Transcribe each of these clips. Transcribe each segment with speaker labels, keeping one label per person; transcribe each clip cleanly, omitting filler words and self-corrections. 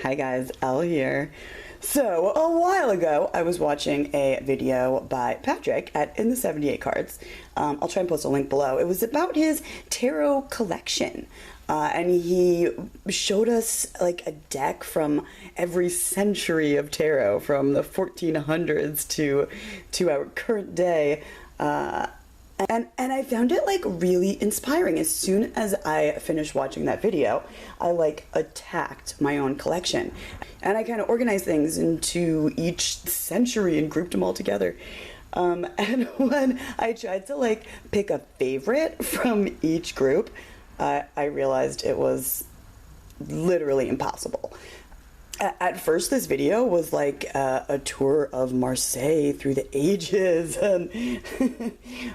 Speaker 1: Hi guys, Elle here. So, a while ago, I was watching a video by Patrick at In the 78 Cards. I'll try and post a link below. It was about his tarot collection. And he showed us like a deck from every century of tarot, from the 1400s to our current day. And I found it like really inspiring. As soon as I finished watching that video, I like attacked my own collection. And I kind of organized things into each century and grouped them all together. And when I tried to like pick a favorite from each group, I realized it was literally impossible. At first, this video was like a tour of Marseille through the ages, and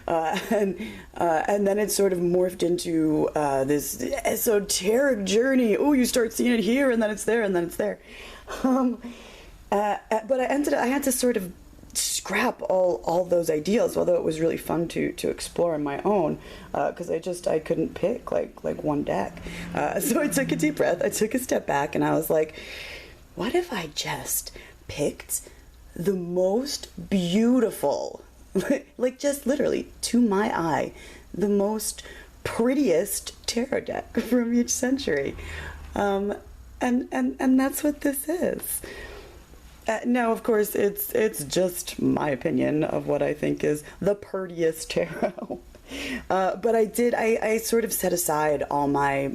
Speaker 1: then it sort of morphed into this esoteric journey. Oh, you start seeing it here, and then it's there, and then it's there. But I had to sort of scrap all those ideas, although it was really fun to explore on my own, because I couldn't pick like one deck. So I took a deep breath, I took a step back, and I was like, what if I just picked the most beautiful, like just literally to my eye, the most prettiest tarot deck from each century, and that's what this is. Now, of course, it's just my opinion of what I think is the prettiest tarot. But I sort of set aside all my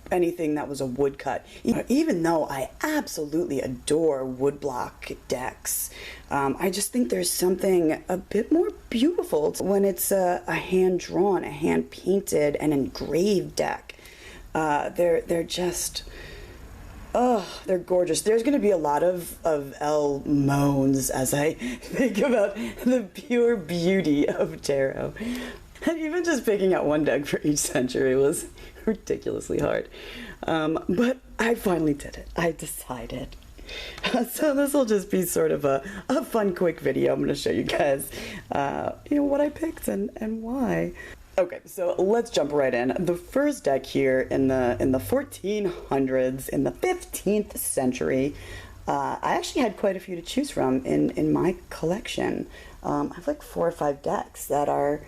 Speaker 1: anything that was a woodcut. Even though I absolutely adore woodblock decks, I just think there's something a bit more beautiful when it's a hand-drawn, a hand-painted, and engraved deck. They're just... oh, they're gorgeous. There's going to be a lot of Elle moans as I think about the pure beauty of tarot. And even just picking out one deck for each century was ridiculously hard. But I finally did it. I decided. So this will just be sort of a fun, quick video. I'm going to show you guys, what I picked and why. Okay, so let's jump right in. The first deck here in the 1400s, in the 15th century, I actually had quite a few to choose from in my collection. I have like 4 or 5 decks that are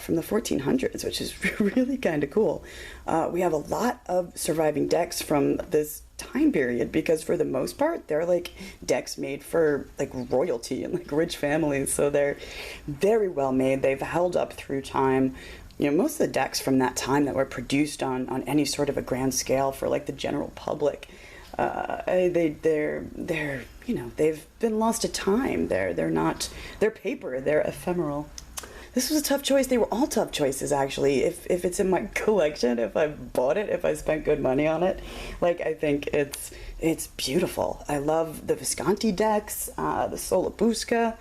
Speaker 1: from the 1400s, which is really kind of cool. We have a lot of surviving decks from this time period because for the most part they're like decks made for like royalty and like rich families, so they're very well made. They've held up through time. Most of the decks from that time that were produced on any sort of a grand scale for like the general public, they're they've been lost to time. They're paper, they're ephemeral. This was a tough choice. They were all tough choices, actually. If it's in my collection, if I bought it, if I spent good money on it, like, I think it's beautiful. I love the Visconti decks, the Solabusca,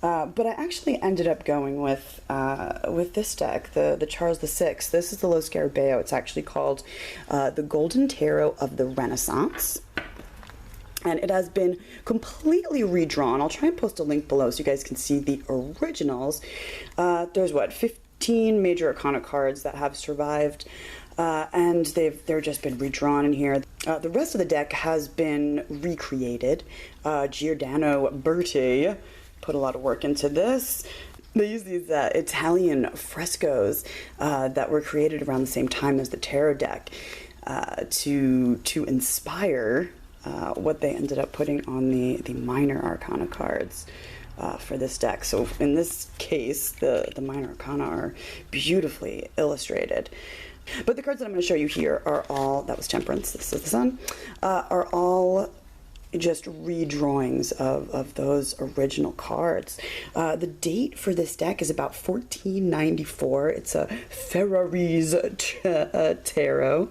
Speaker 1: but I actually ended up going with this deck, the Charles VI. This is the Lo Scarabeo. It's actually called the Golden Tarot of the Renaissance. And it has been completely redrawn. I'll try and post a link below so you guys can see the originals. There's 15 major arcana cards that have survived, and they're just been redrawn in here. The rest of the deck has been recreated. Giordano Berti put a lot of work into this. They use these Italian frescoes that were created around the same time as the tarot deck to inspire what they ended up putting on the minor arcana cards for this deck. So in this case, the minor arcana are beautifully illustrated. But the cards that I'm going to show you here are all, that was Temperance, this is the Sun, are all just redrawings of those original cards. The date for this deck is about 1494. It's a Ferrari's tarot.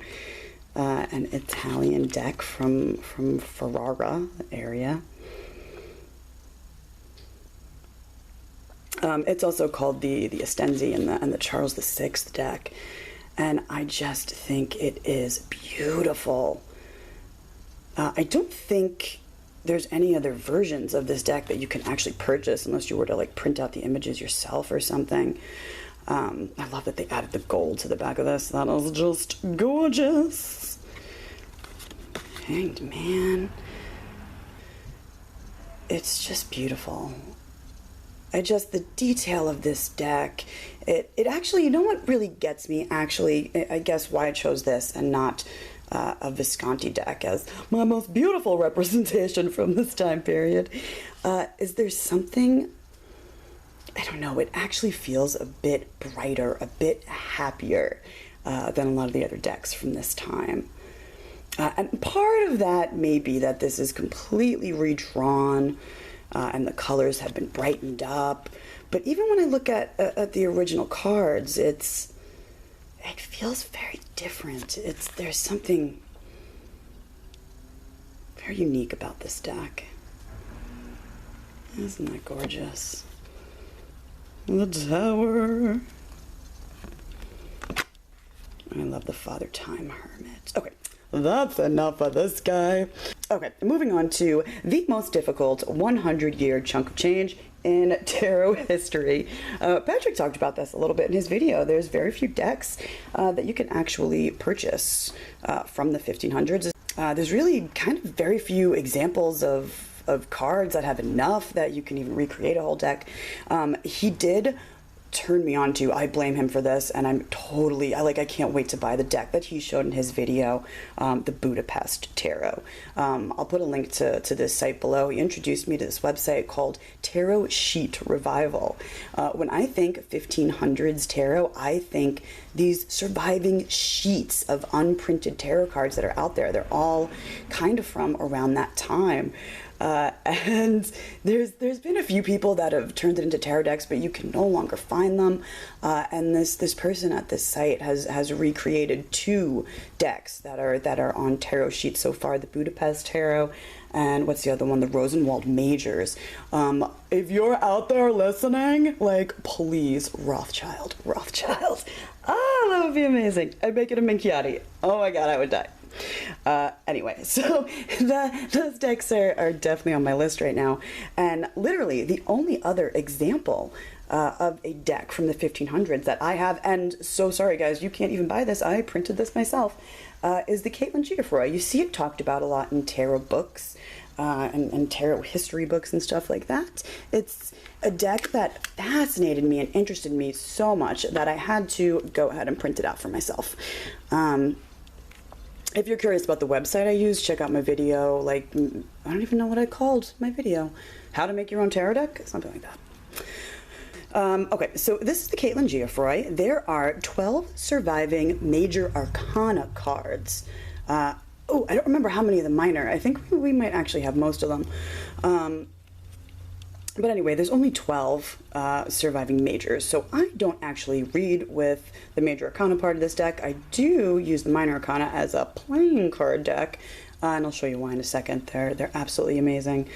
Speaker 1: An Italian deck from Ferrara area. It's also called the Estensi and the Charles VI deck, and I just think it is beautiful. I don't think there's any other versions of this deck that you can actually purchase unless you were to like print out the images yourself or something. I love that they added the gold to the back of this. That is just gorgeous. Hanged Man. It's just beautiful. The detail of this deck, it actually, you know what really gets me, actually, I guess why I chose this and not a Visconti deck as my most beautiful representation from this time period, is there's something, I don't know, it actually feels a bit brighter, a bit happier than a lot of the other decks from this time. And part of that may be that this is completely redrawn, and the colors have been brightened up. But even when I look at the original cards, it feels very different. There's something very unique about this deck. Isn't that gorgeous? The Tower. I love the Father Time Hermit. Okay, that's enough of this guy. Okay, moving on to the most difficult 100-year chunk of change in tarot history. Patrick talked about this a little bit in his video. There's very few decks that you can actually purchase from the 1500s. There's really kind of very few examples of cards that have enough that you can even recreate a whole deck. He did turn me on to, I blame him for this, and I'm totally, I can't wait to buy the deck that he showed in his video, the Budapest Tarot. I'll put a link to this site below. He introduced me to this website called Tarot Sheet Revival. When I think 1500s tarot, I think these surviving sheets of unprinted tarot cards that are out there. They're all kind of from around that time. And there's been a few people that have turned it into tarot decks, but you can no longer find them. And this person at this site has recreated 2 decks that are on tarot sheets so far: the Budapest Tarot and what's the other one? The Rosenwald Majors. If you're out there listening, please, Rothschild. Ah, that would be amazing. I'd make it a Minchiate. Oh my god, I would die. Anyway, so those decks are definitely on my list right now, and literally the only other example of a deck from the 1500s that I have, and so sorry guys, you can't even buy this, I printed this myself, is the Kaitlyn Geofroy. You see it talked about a lot in tarot books and tarot history books and stuff like that. It's a deck that fascinated me and interested me so much that I had to go ahead and print it out for myself. If you're curious about the website I use, check out my video, I don't even know what I called my video. How to make your own tarot deck? Something like that. Okay, so this is the Kaitlyn Geofroy. There are 12 surviving major arcana cards. I don't remember how many of the minor. I think we might actually have most of them. But anyway, there's only 12 surviving majors, so I don't actually read with the major arcana part of this deck. I do use the minor arcana as a playing card deck, and I'll show you why in a second. They're absolutely amazing.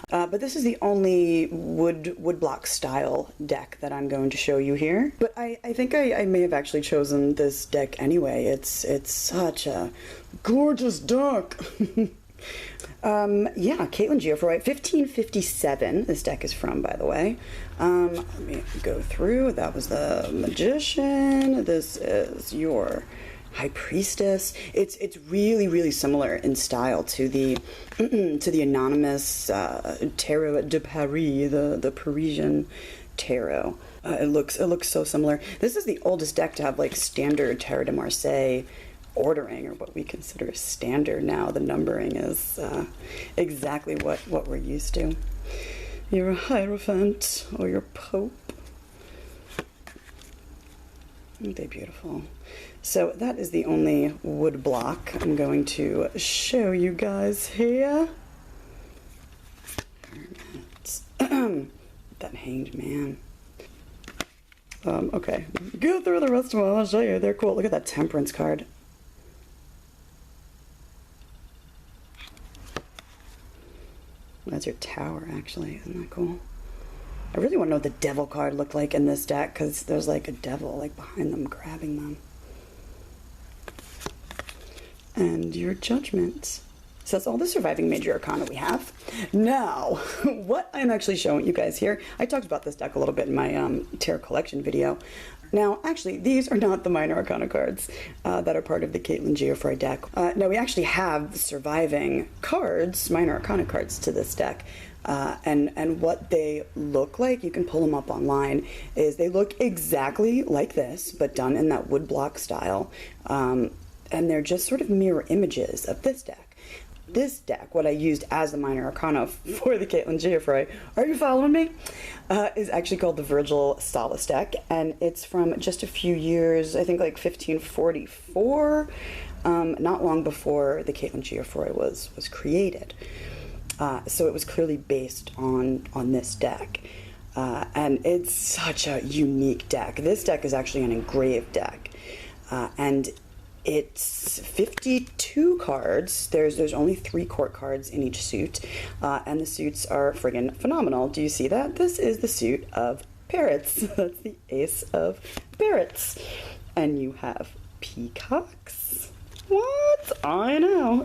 Speaker 1: But this is the only woodblock style deck that I'm going to show you here. But I think I may have actually chosen this deck anyway. It's such a gorgeous deck. Yeah, Kaitlyn Geofroy, 1557, this deck is from, by the way. Let me go through. That was the Magician. This is your High Priestess. It's really, really similar in style to the to the anonymous Tarot de Paris, the Parisian tarot. It looks so similar. This is the oldest deck to have standard Tarot de Marseille ordering, or what we consider standard now. The numbering is exactly what we're used to. Your Hierophant or your Pope. Aren't they beautiful? So that is the only wood block I'm going to show you guys here. That Hanged Man. Okay, go through the rest of them. I'll show you. They're cool. Look at that Temperance card. That's your Tower, actually. Isn't that cool? I really want to know what the Devil card looked like in this deck, because there's a devil behind them grabbing them. And your Judgment. So that's all the surviving major arcana we have. Now, what I'm actually showing you guys here, I talked about this deck a little bit in my tarot collection video. Now, actually, these are not the Minor Arcana cards that are part of the Kaitlyn Geofroy deck. No, we actually have the surviving cards, Minor Arcana cards to this deck. And what they look like, you can pull them up online, is they look exactly like this, but done in that woodblock style. And they're just sort of mirror images of this deck. This deck, what I used as the Minor Arcana for the Kaitlyn Geofroy, are you following me? Is actually called the Virgil Solace deck, and it's from just a few years, I think like 1544, not long before the Kaitlyn Geofroy was created. So it was clearly based on this deck. And it's such a unique deck. This deck is actually an engraved deck. And it's 52 cards. There's only 3 court cards in each suit. And the suits are friggin' phenomenal. Do you see that? This is the suit of parrots. That's the Ace of Parrots. And you have peacocks. What? I know.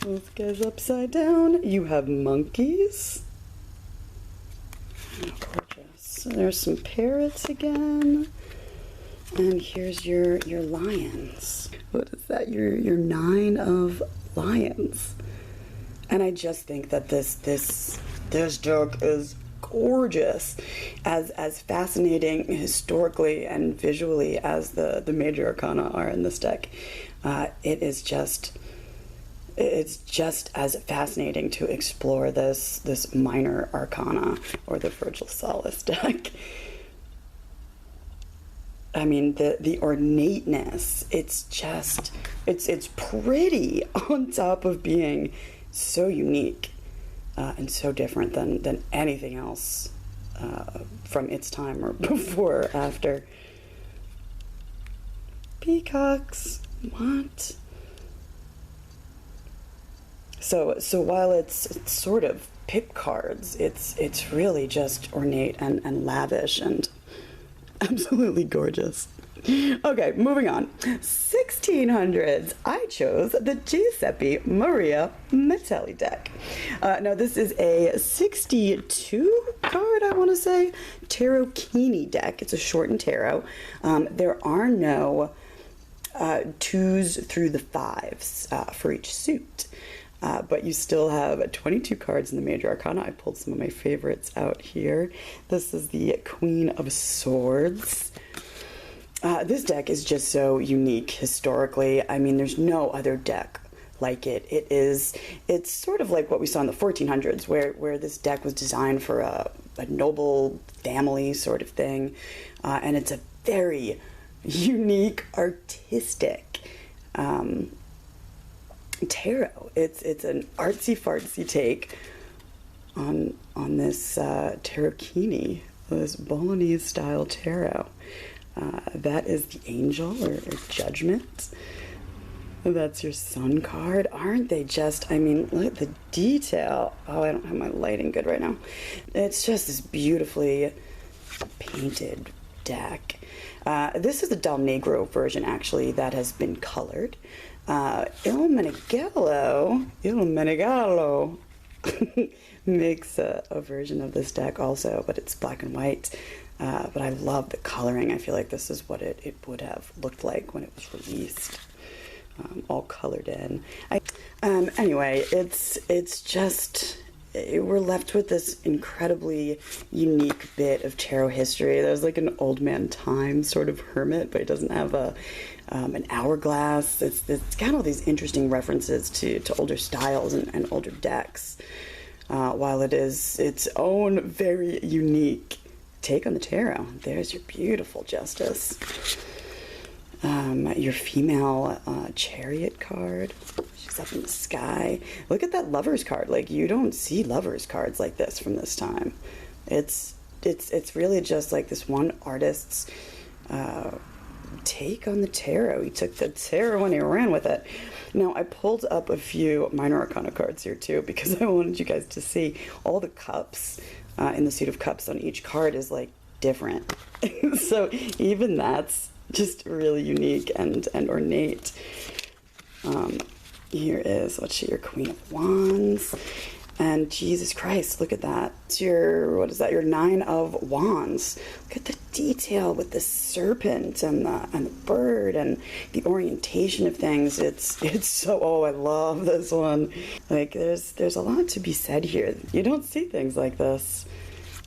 Speaker 1: This guy's upside down. You have monkeys. Oh, gorgeous. There's some parrots again. And here's your lions. What is that? Your 9 of lions. And I just think that this deck is gorgeous. As fascinating historically and visually as the major arcana are in this deck. It's just as fascinating to explore this minor arcana or the Virgil Solace deck. I mean, the ornateness, it's pretty on top of being so unique and so different than anything else from its time or before or after. Peacocks, what? So while it's sort of pip cards, it's really just ornate and lavish and absolutely gorgeous. Okay, moving on. 1600s, I chose the Giuseppe Maria Mitelli deck. Now this is a 62 card, I want to say, Tarocchini deck. It's a shortened tarot. There are no 2s through the 5s for each suit. But you still have 22 cards in the major arcana. I pulled some of my favorites out here. This is the Queen of Swords. This deck is just so unique historically. I mean, there's no other deck like it. It's sort of like what we saw in the 1400s, where this deck was designed for a noble family sort of thing. And it's a very unique, artistic tarot. It's an artsy-fartsy take on this Tarocchini, this Bolognese-style tarot. That is the Angel or Judgment. That's your Sun card. Aren't they just, I mean, look at the detail. Oh, I don't have my lighting good right now. It's just this beautifully painted deck. This is the Dal Negro version, actually, that has been colored. Il Meneghello makes a version of this deck also, but it's black and white. But I love the coloring. I feel like this is what it would have looked like when it was released, all colored in. Anyway, it's just, we're left with this incredibly unique bit of tarot history. There's like an old man time sort of hermit, but it doesn't have an hourglass. It's got all these interesting references to older styles and older decks, while it is its own very unique take on the tarot. There's your beautiful Justice. Your female Chariot card. She's up in the sky. Look at that Lovers card. Like, you don't see Lovers cards like this from this time. It's really just like this one artist's take on the tarot. He took the tarot and he ran with it. Now, I pulled up a few minor arcana cards here too, because I wanted you guys to see all the cups in the suit of cups on each card is like different. So even that's just really unique and ornate. Here is, let's see, your Queen of Wands. And Jesus Christ, look at that. It's your, what is that? Your 9 of Wands. Look at the detail with the serpent and the bird and the orientation of things. It's so, oh, I love this one. Like, there's a lot to be said here. You don't see things like this.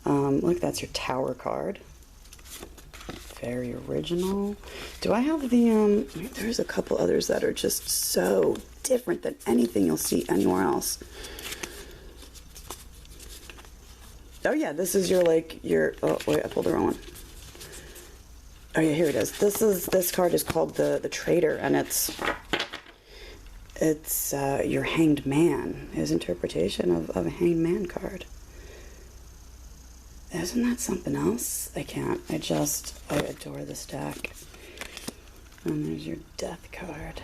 Speaker 1: Look, that's your Tower card. Very original. Do I have the, there's a couple others that are just so different than anything you'll see anywhere else. Oh yeah, this is your, like, your, oh wait, I pulled the wrong one. Oh yeah, here it is. This card is called the Traitor, and it's your Hanged Man, his interpretation of a Hanged Man card. Isn't that something else? I adore this deck. And there's your Death card.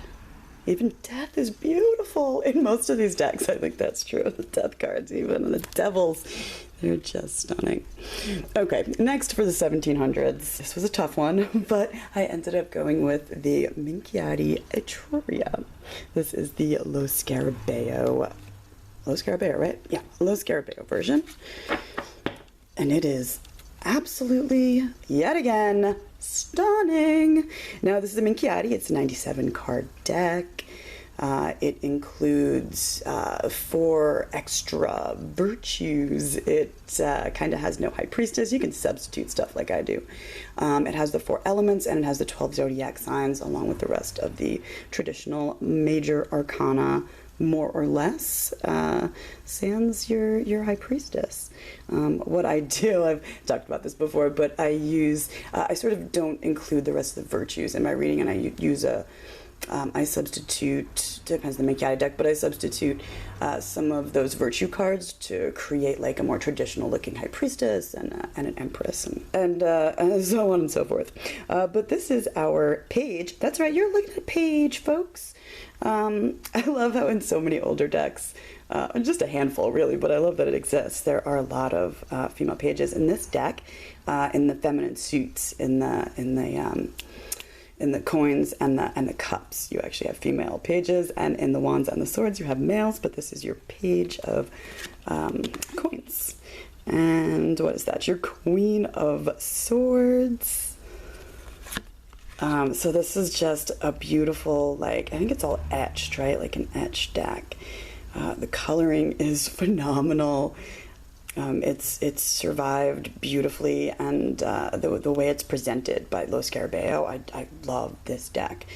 Speaker 1: Even Death is beautiful in most of these decks. I think that's true. The Death cards even, and the Devils, they're just stunning. Okay, next for the 1700s. This was a tough one, but I ended up going with the Minchiate Etruria. This is the Lo Scarabeo. Lo Scarabeo, right? Yeah, Lo Scarabeo version. And it is absolutely, yet again, stunning. Now, this is a Minchiate. It's a 97 card deck. It includes 4 extra virtues. It kind of has no High Priestess. You can substitute stuff like I do. It has the 4 elements, and it has the 12 zodiac signs, along with the rest of the traditional major arcana, more or less, sans your High Priestess. What I do, I've talked about this before, but I use, I sort of don't include the rest of the virtues in my reading, and I use I substitute, depends on the Minchiate deck, but I substitute some of those virtue cards to create like a more traditional looking High Priestess and an Empress and so on and so forth. But this is our page. That's right, you're looking at page, folks. I love how in so many older decks, just a handful really, but I love that it exists. There are a lot of female pages in this deck, in the feminine suits, in the coins and the cups. You actually have female pages, and in the wands and the swords you have males, but this is your page of coins. And what is that? Your Queen of Swords. So this is just a beautiful, like, I think it's all etched, right? Like an etched deck. The coloring is phenomenal. It's survived beautifully, and the way it's presented by Lo Scarabeo, I love this deck.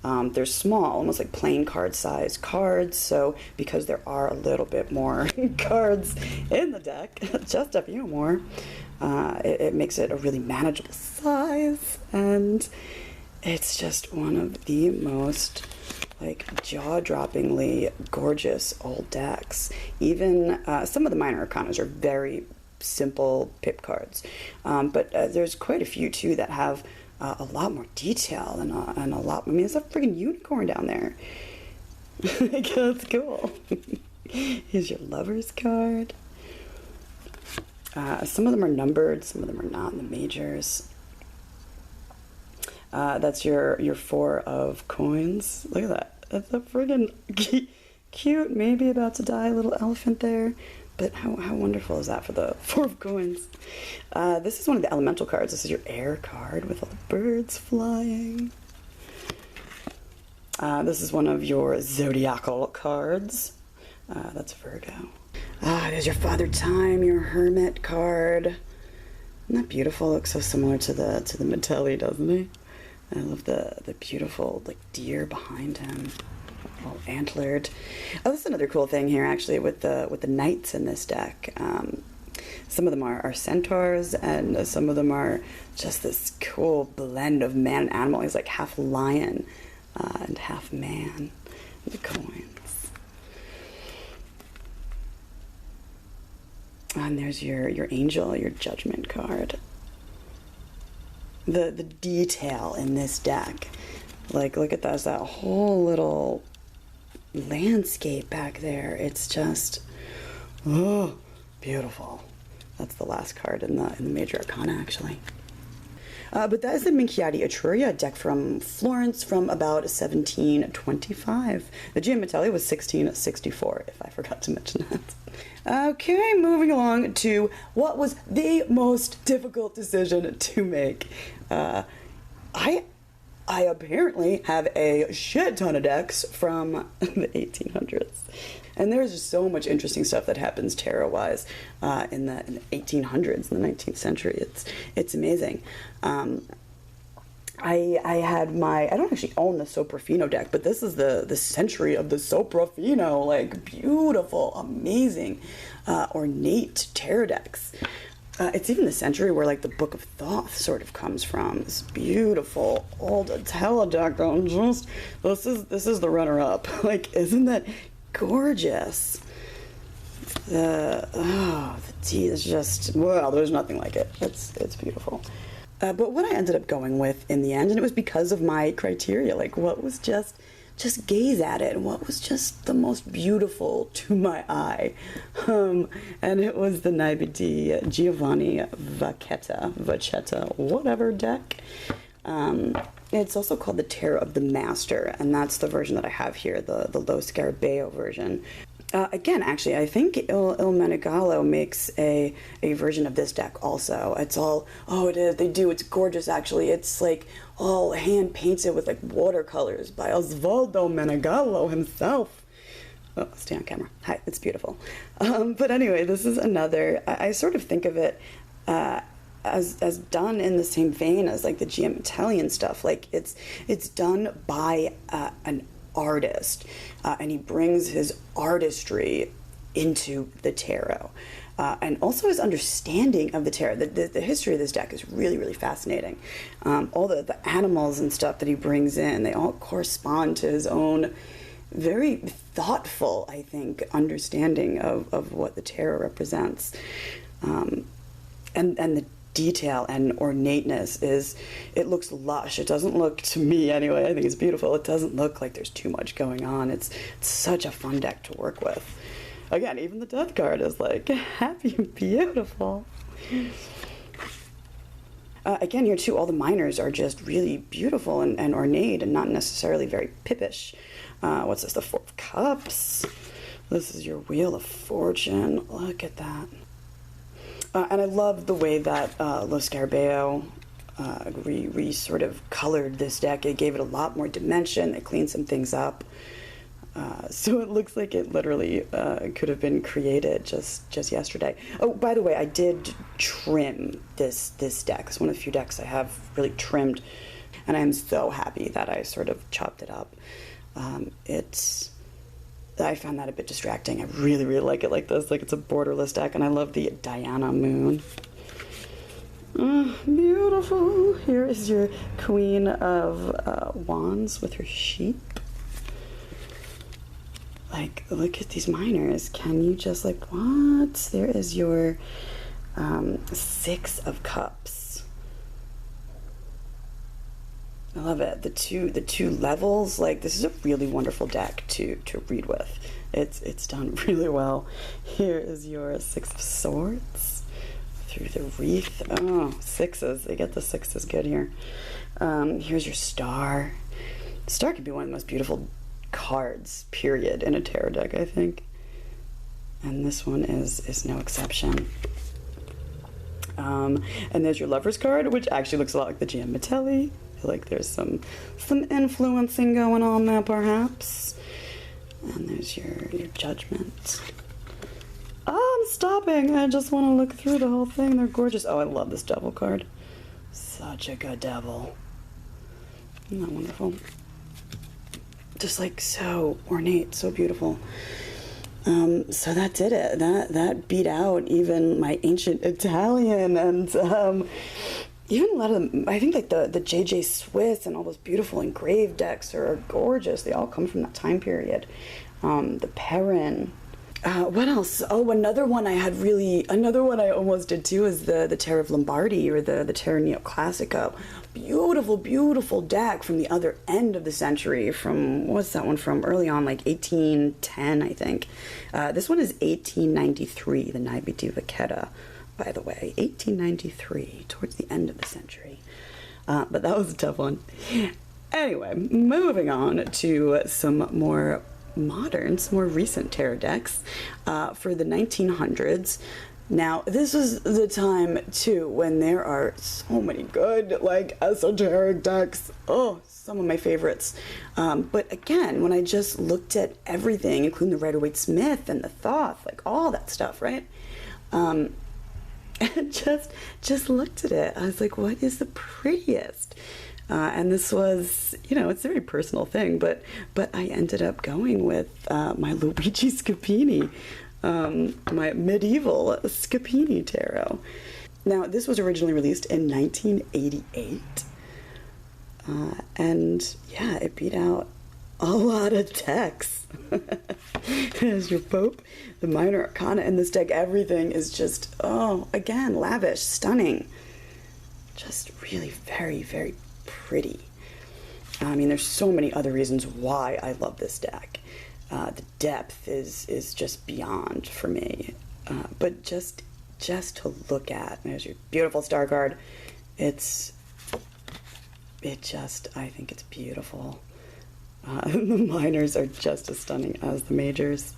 Speaker 1: They're small, almost like playing card size cards, so because there are a little bit more cards in the deck, just a few more, it makes it a really manageable size, and it's just one of the most like jaw-droppingly gorgeous old decks. Even some of the minor arcanas are very simple pip cards, but there's quite a few too that have a lot more detail and a lot. I mean, there's a freaking unicorn down there. Like, that's cool. Here's your Lover's card. Some of them are numbered, some of them are not in the majors. That's your 4 of coins. Look at that. That's a friggin' cute, maybe about to die little elephant there. But how wonderful is that for the 4 of coins? This is one of the elemental cards. This is your air card with all the birds flying. This is one of your zodiacal cards. That's Virgo. There's your Father Time, your Hermit card. Isn't that beautiful? Looks so similar to the Mitelli, doesn't he? I love the beautiful like deer behind him, all antlered. Oh, this is another cool thing here actually with the knights in this deck. Some of them are centaurs, and some of them are just this cool blend of man and animal. He's like half lion and half man. The coins. And there's your angel, your judgment card. The detail in this deck, like look at that, that whole little landscape back there. It's just beautiful. That's the last card in the major arcana actually. But that is the Minchiate Etruria deck from Florence from about 1725. The Mitelli was 1664, if I forgot to mention that. Okay, moving along to what was the most difficult decision to make. I apparently have a shit ton of decks from the 1800s. And there's just so much interesting stuff that happens tarot-wise in the 1800s, in the 19th century. It's amazing. I had I don't actually own the Soprafino deck, but this is the century of the Soprafino, like beautiful, amazing, ornate tarot decks. It's even the century where like the Book of Thoth sort of comes from. This beautiful old Atella deck. This is the runner-up. Like, isn't that gorgeous? The tea is just, well, there's nothing like it. It's beautiful. But what I ended up going with in the end, and it was because of my criteria, like what was just gaze at it, and what was just the most beautiful to my eye. And it was the Naibi Giovanni Vacchetta, whatever deck. It's also called the Tarot of the Master, and that's the version that I have here, the Lo Scarabeo version. Again, actually, I think Il Meneghello makes a version of this deck also. It's all, it's gorgeous actually. It's like all hand painted with like watercolors by Osvaldo Meneghello himself. Oh, stay on camera. Hi, it's beautiful. But anyway, this is another, I sort of think of it as done in the same vein as like the Italian stuff. Like it's done by an artist, and he brings his artistry into the tarot, and also his understanding of the tarot. The history of this deck is really, really fascinating. All the animals and stuff that he brings in, they all correspond to his own very thoughtful, I think, understanding of what the tarot represents. And the detail and ornateness it looks lush. It doesn't look, to me anyway, I think it's beautiful. It doesn't look like there's too much going on. It's such a fun deck to work with. Again, even the death card is like happy and beautiful. Again, here too, all the minors are just really beautiful and ornate and not necessarily very pippish. What's this, the Four of Cups? This is your Wheel of Fortune. Look at that. And I love the way that Lo Scarabeo sort of colored this deck. It gave it a lot more dimension. They cleaned some things up. So it looks like it literally could have been created just yesterday. Oh, by the way, I did trim this deck. It's one of the few decks I have really trimmed. And I'm so happy that I sort of chopped it up. I found that a bit distracting. I really, really like it like this. Like it's a borderless deck, and I love the Diana Moon. Beautiful. Here is your Queen of Wands with her sheep. Like, look at these minors. Can you just like, what? There is your Six of Cups. I love it. The two levels, like this is a really wonderful deck to read with. It's done really well. Here is your Six of Swords through the wreath. Oh, sixes. They get the sixes good here. Here's your Star. Star could be one of the most beautiful cards, period, in a tarot deck, I think. And this one is no exception. And there's your Lover's card, which actually looks a lot like the GM Mitelli. I feel like there's some influencing going on there, perhaps. And there's your Judgment. Oh, I'm stopping. I just want to look through the whole thing. They're gorgeous. Oh, I love this Devil card. Such a good Devil. Isn't that wonderful? Just like so ornate, so beautiful. So that did it. That beat out even my ancient Italian and even a lot of them. I think like the JJ Swiss and all those beautiful engraved decks are gorgeous. They all come from that time period. The Perrin. What else? Oh, another one I almost did too is the Tarot of Lombardy, or the Tarot Neoclassico. Beautiful, beautiful deck from the other end of the century. From, what's that one from? Early on, like 1810, I think. This one is 1893, the Naibi Vacchetta, by the way. 1893, towards the end of the century. but that was a tough one. Anyway, moving on to some more modern, some more recent tarot decks for the 1900s. Now, this was the time, too, when there are so many good, like, esoteric decks. Oh, some of my favorites. But again, when I just looked at everything, including the Rider-Waite-Smith and the Thoth, like, all that stuff, right? And just looked at it. I was like, what is the prettiest? And this was, you know, it's a very personal thing, but I ended up going with my Luigi Scapini. My medieval Scapini tarot. Now, this was originally released in 1988. And yeah, it beat out a lot of decks. There's your Pope, the Minor Arcana in this deck. Everything is just, oh, again, lavish, stunning. Just really very, very pretty. I mean, there's so many other reasons why I love this deck. The depth is just beyond for me. But just to look at, there's your beautiful star card. I think it's beautiful. The minors are just as stunning as the majors.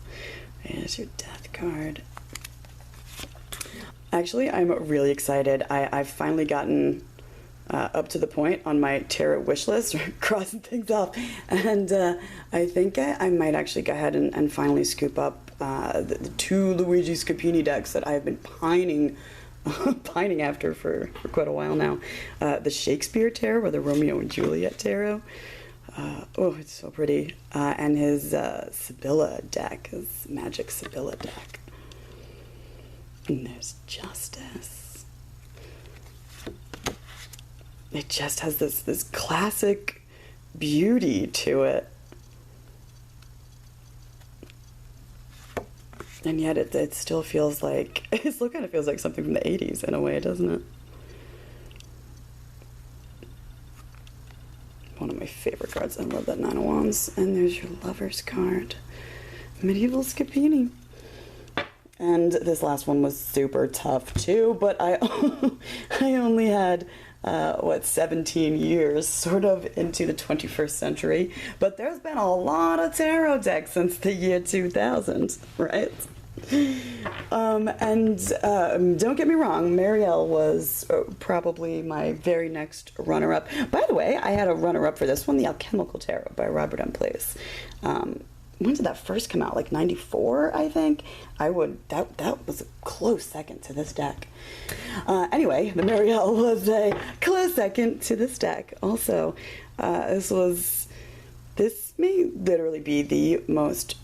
Speaker 1: There's your death card. Actually, I'm really excited. I've finally gotten up to the point on my tarot wish list, crossing things off, and I think I might actually go ahead and finally scoop up the two Luigi Scapini decks that I've been pining after for quite a while now. The Shakespeare Tarot, or the Romeo and Juliet Tarot. Oh, it's so pretty. And his Sibylla deck, his Magic Sibylla deck. And there's Justice. It just has this classic beauty to it. And yet it still feels like, it still kind of feels like something from the 80s in a way, doesn't it? One of my favorite cards. I love that Nine of Wands. And there's your Lover's card. Medieval Scapini. And this last one was super tough too, but I only had 17 years sort of into the 21st century, but there's been a lot of tarot decks since the year 2000, right? Don't get me wrong, Marielle was probably my very next runner-up. By the way, I had a runner-up for this one, The Alchemical Tarot by Robert M. Place. When did that first come out? Like 94, I think. That was a close second to this deck. Anyway, the Marielle was a close second to this deck. Also, this may literally be the most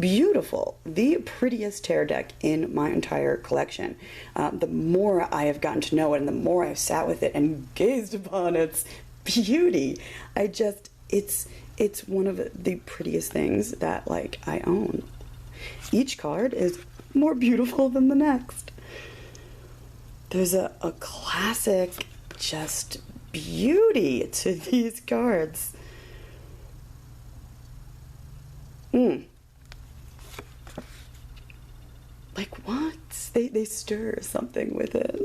Speaker 1: beautiful, the prettiest tarot deck in my entire collection. The more I have gotten to know it, and the more I've sat with it and gazed upon its beauty, it's one of the prettiest things that, like, I own. Each card is more beautiful than the next. There's a classic just beauty to these cards. Like, what? They stir something with it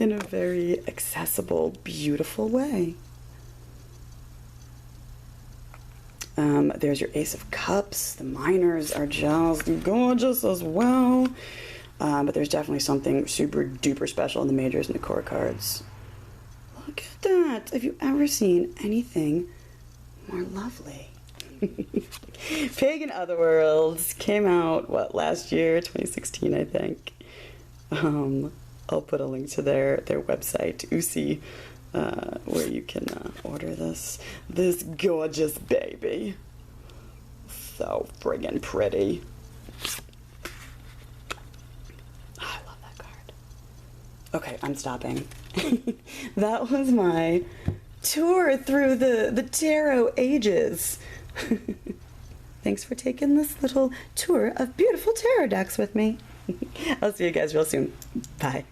Speaker 1: in a very accessible, beautiful way. There's your Ace of Cups. The minors are just gorgeous as well. But there's definitely something super duper special in the majors and the core cards. Look at that. Have you ever seen anything more lovely? Pagan Otherworlds came out, last year, 2016, I think. I'll put a link to their website, Uusi, where you can order this gorgeous baby. So friggin' pretty. Oh, I love that card. Okay, I'm stopping. That was my tour through the tarot ages. Thanks for taking this little tour of beautiful tarot decks with me. I'll see you guys real soon. Bye.